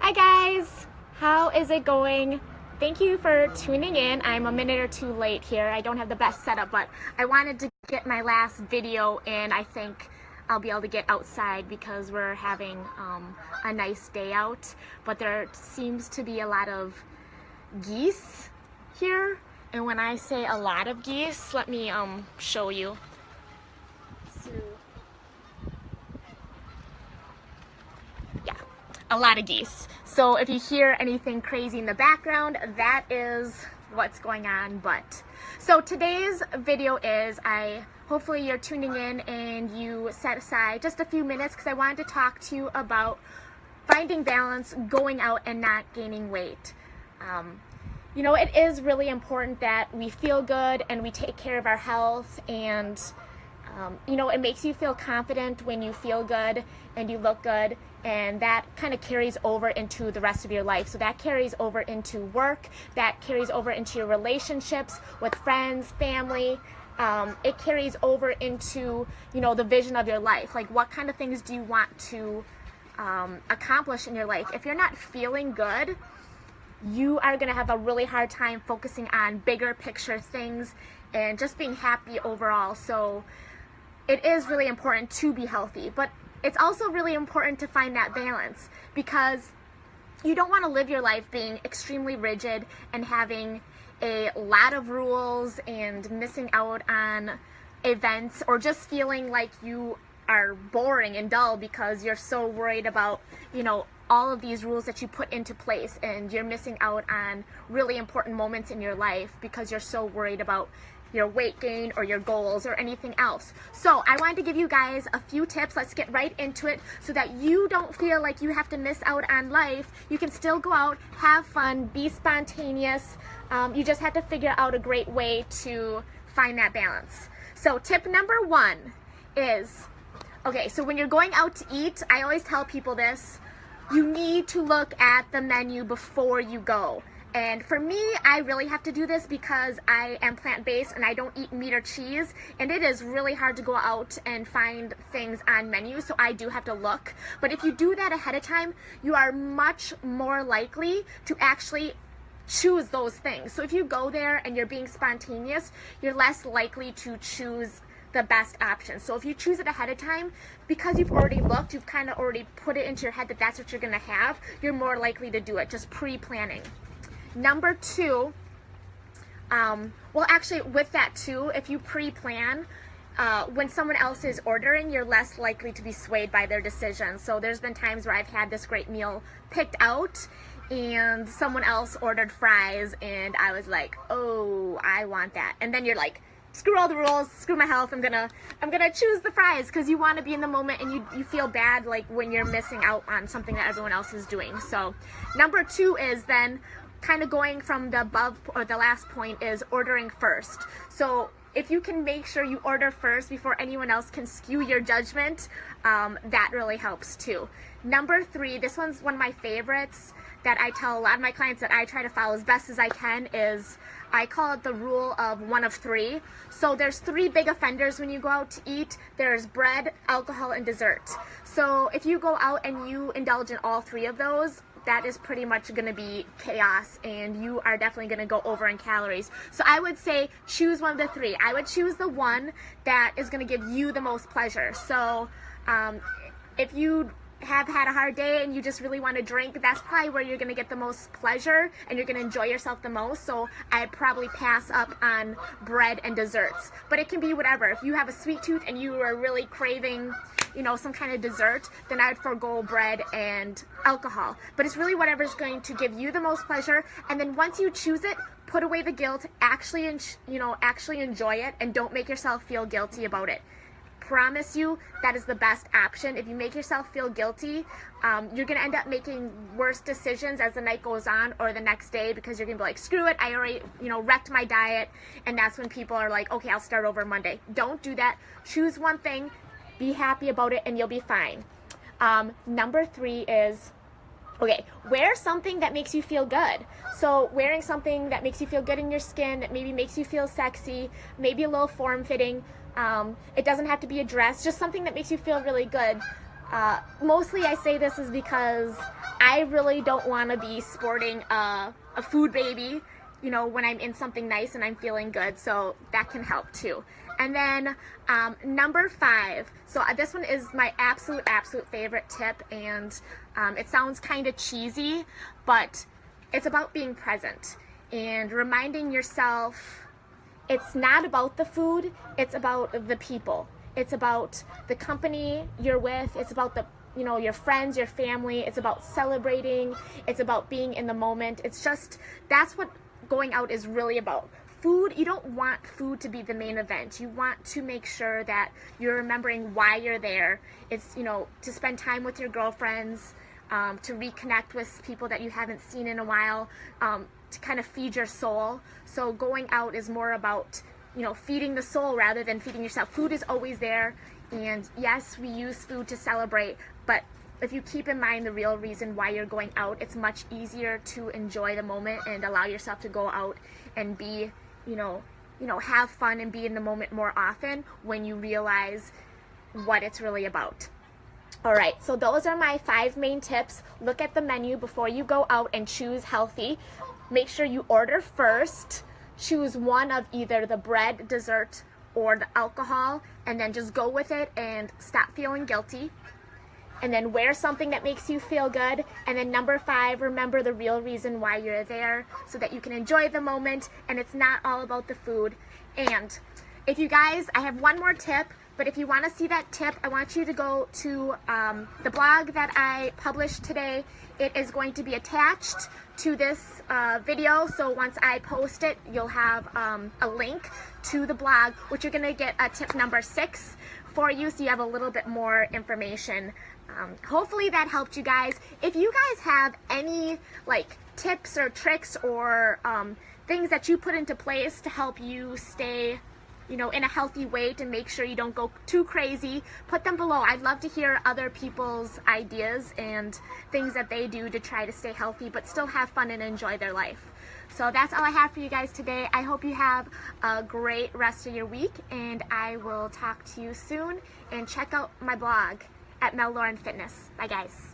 Hi guys, how is it going? Thank you for tuning in. I'm a minute or two late here. I don't have the best setup, but I wanted to get my last video in. I think I'll be able to get outside because we're having a nice day out, but there seems to be a lot of geese here. And when I say a lot of geese, let me show you. So, yeah, a lot of geese. So if you hear anything crazy in the background, that is what's going on. But so today's video is, hopefully you're tuning in and you set aside just a few minutes because I wanted to talk to you about finding balance, going out and not gaining weight. You know, it is really important that we feel good and we take care of our health, and you know, it makes you feel confident when you feel good and you look good, and that kind of carries over into the rest of your life. So that carries over into work, that carries over into your relationships with friends, family. It carries over into, you know, the vision of your life. Like, what kind of things do you want to accomplish in your life? If you're not feeling good, you are going to have a really hard time focusing on bigger picture things and just being happy overall. So it is really important to be healthy, but it's also really important to find that balance, because you don't want to live your life being extremely rigid and having a lot of rules and missing out on events, or just feeling like you are boring and dull because you're so worried about, you know, all of these rules that you put into place, and you're missing out on really important moments in your life because you're so worried about your weight gain or your goals or anything else. So I wanted to give you guys a few tips. Let's get right into it so that you don't feel like you have to miss out on life. You can still go out, have fun, be spontaneous. You just have to figure out a great way to find that balance. So tip number one is, okay, so when you're going out to eat, I always tell people this: you need to look at the menu before you go. And for me, I really have to do this because I am plant-based and I don't eat meat or cheese, and it is really hard to go out and find things on menus, so I do have to look. But if you do that ahead of time, you are much more likely to actually choose those things. So if you go there and you're being spontaneous, you're less likely to choose the best option. So if you choose it ahead of time, because you've already looked, you've kind of already put it into your head that that's what you're going to have, you're more likely to do it, just pre-planning. Number two, well, actually with that too, if you pre-plan, when someone else is ordering, you're less likely to be swayed by their decision. So there's been times where I've had this great meal picked out and someone else ordered fries and I was like, oh, I want that. And then you're like, screw all the rules, screw my health, I'm gonna choose the fries, because you want to be in the moment and you feel bad like when you're missing out on something that everyone else is doing. So number two is then kind of going from the above, or the last point is ordering first. So if you can make sure you order first before anyone else can skew your judgment, that really helps too. Number three, this one's one of my favorites that I tell a lot of my clients that I try to follow as best as I can, is I call it the rule of 1 of 3. So there's 3 big offenders when you go out to eat. There's bread, alcohol, and dessert. So if you go out and you indulge in all 3 of those, that is pretty much going to be chaos, and you are definitely going to go over in calories. So I would say choose one of the 3. I would choose the one that is going to give you the most pleasure. So if you have had a hard day and you just really want to drink, that's probably where you're going to get the most pleasure and you're going to enjoy yourself the most. So I'd probably pass up on bread and desserts, but it can be whatever. If you have a sweet tooth and you are really craving, you know, some kind of dessert, then I would forego bread and alcohol. But it's really whatever's going to give you the most pleasure. And then once you choose it, put away the guilt, actually enjoy it, and don't make yourself feel guilty about it. Promise you that is the best option. If you make yourself feel guilty, you're gonna end up making worse decisions as the night goes on or the next day, because you're gonna be like, screw it, I already, you know, wrecked my diet. And that's when people are like, okay, I'll start over Monday. Don't do that. Choose one thing, be happy about it, and you'll be fine. Number 3 is, okay, wear something that makes you feel good. So wearing something that makes you feel good in your skin, that maybe makes you feel sexy, maybe a little form-fitting. It doesn't have to be a dress, just something that makes you feel really good. Mostly I say this is because I really don't want to be sporting a food baby, you know, when I'm in something nice and I'm feeling good, so that can help too. And then number 5, so this one is my absolute favorite tip, and it sounds kind of cheesy, but it's about being present and reminding yourself it's not about the food, it's about the people. It's about the company you're with, it's about the, you know, your friends, your family, it's about celebrating, it's about being in the moment. It's just, that's what going out is really about. Food, you don't want food to be the main event. You want to make sure that you're remembering why you're there. It's, you know, to spend time with your girlfriends, to reconnect with people that you haven't seen in a while, to kind of feed your soul. So going out is more about, you know, feeding the soul rather than feeding yourself. Food is always there, and yes, we use food to celebrate, but if you keep in mind the real reason why you're going out, it's much easier to enjoy the moment and allow yourself to go out and be, you know, have fun and be in the moment more often when you realize what it's really about. All right, so those are my 5 main tips. Look at the menu before you go out and choose healthy. Make sure you order first. Choose one of either the bread, dessert, or the alcohol, and then just go with it and stop feeling guilty. And then wear something that makes you feel good. And then number 5, remember the real reason why you're there so that you can enjoy the moment and it's not all about the food. And if you guys, I have one more tip, but if you want to see that tip, I want you to go to the blog that I published today. It is going to be attached to this video, so once I post it, you'll have a link to the blog, which you're going to get a tip number 6 for you, so you have a little bit more information. Hopefully that helped you guys. If you guys have any like tips or tricks or things that you put into place to help you stay, you know, in a healthy way to make sure you don't go too crazy, put them below. I'd love to hear other people's ideas and things that they do to try to stay healthy but still have fun and enjoy their life. So that's all I have for you guys today. I hope you have a great rest of your week, and I will talk to you soon. And check out my blog at Mel Lauren Fitness. Bye guys.